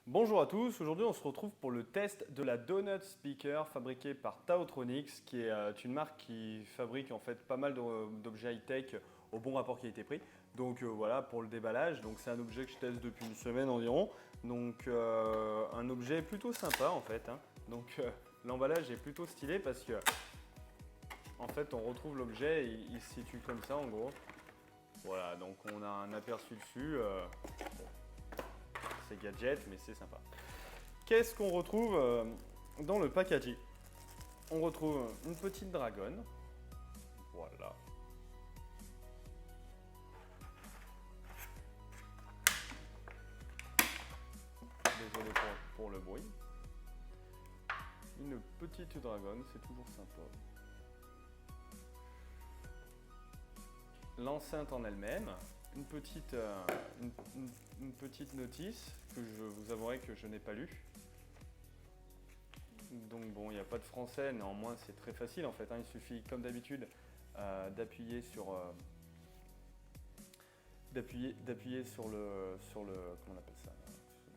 Bonjour à tous, aujourd'hui on se retrouve pour le test de la Donut Speaker fabriquée par Taotronics, qui est une marque qui fabrique en fait pas mal d'objets high-tech au bon rapport qualité-prix. Donc voilà pour le déballage, donc c'est un objet que je teste depuis une semaine environ, donc un objet plutôt sympa en fait, hein. Donc l'emballage est plutôt stylé parce que en fait on retrouve l'objet, il se situe comme ça en gros. Voilà, donc on a un aperçu dessus. C'est gadget, mais c'est sympa. Qu'est-ce qu'on retrouve dans le packaging? On retrouve une petite dragonne. Voilà. Désolé pour le bruit. Une petite dragonne, c'est toujours sympa. L'enceinte en elle-même, une petite notice que je vous avouerai que je n'ai pas lue. Donc bon, il n'y a pas de français, néanmoins c'est très facile en fait, hein. Il suffit comme d'habitude d'appuyer sur comment on appelle ça,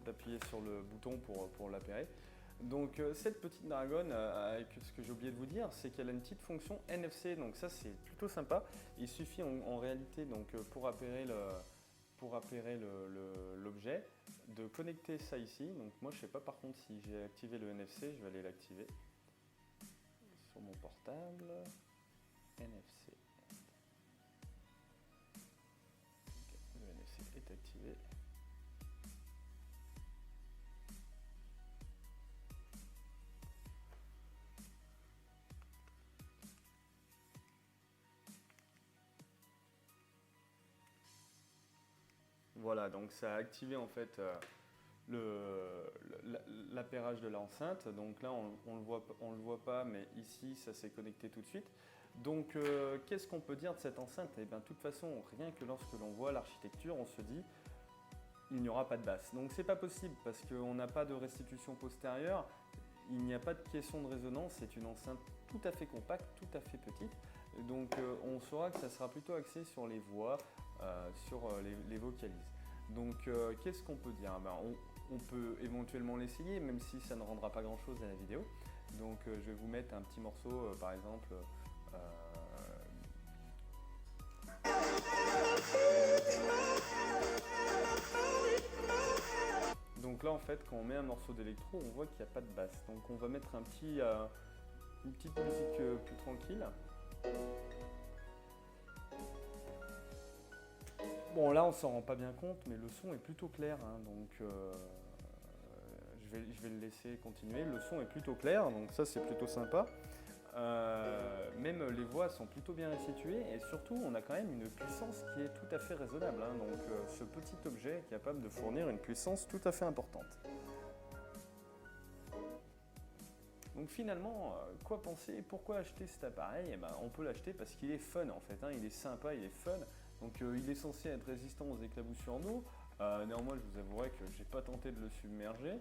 d'appuyer sur le bouton pour l'appairer. Donc cette petite dragonne, avec ce que j'ai oublié de vous dire, c'est qu'elle a une petite fonction NFC, donc ça c'est plutôt sympa. Il suffit en réalité donc pour appairer l'objet, de connecter ça ici. Donc moi je ne sais pas par contre si j'ai activé le NFC, je vais aller l'activer sur mon portable. NFC. Le NFC est activé. Voilà, donc ça a activé en fait l'appairage de l'enceinte. Donc là, on le voit pas, mais ici, ça s'est connecté tout de suite. Donc, qu'est-ce qu'on peut dire de cette enceinte? Eh bien, de toute façon, rien que lorsque l'on voit l'architecture, on se dit il n'y aura pas de basse. Donc, c'est pas possible parce qu'on n'a pas de restitution postérieure. Il n'y a pas de caisson de résonance. C'est une enceinte tout à fait compacte, tout à fait petite. Donc, on saura que ça sera plutôt axé sur les voix, sur les vocalises. Donc, qu'est-ce qu'on peut dire? On peut éventuellement l'essayer, même si ça ne rendra pas grand-chose à la vidéo. Donc, je vais vous mettre un petit morceau, par exemple. Donc là, en fait, quand on met un morceau d'électro, on voit qu'il n'y a pas de basse. Donc, on va mettre une petite musique plus tranquille. Bon, là on s'en rend pas bien compte, mais le son est plutôt clair, hein, donc je vais le laisser continuer. Le son est plutôt clair, donc ça c'est plutôt sympa. Même les voix sont plutôt bien restituées et surtout on a quand même une puissance qui est tout à fait raisonnable, hein, donc ce petit objet est capable de fournir une puissance tout à fait importante. Donc finalement, quoi penser? Pourquoi acheter cet appareil? On peut l'acheter parce qu'il est fun en fait, hein, il est sympa, il est fun. Donc il est censé être résistant aux éclaboussures d'eau. Néanmoins, je vous avouerai que je n'ai pas tenté de le submerger.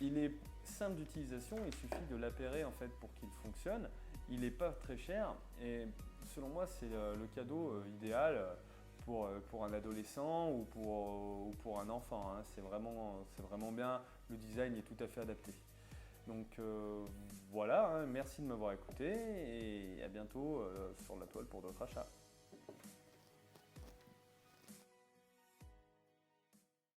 Il est simple d'utilisation, il suffit de l'appairer en fait pour qu'il fonctionne. Il n'est pas très cher et selon moi, c'est le cadeau idéal pour un adolescent ou pour un enfant, hein. C'est vraiment bien, le design est tout à fait adapté. Donc voilà, hein, merci de m'avoir écouté et à bientôt sur la toile pour d'autres achats.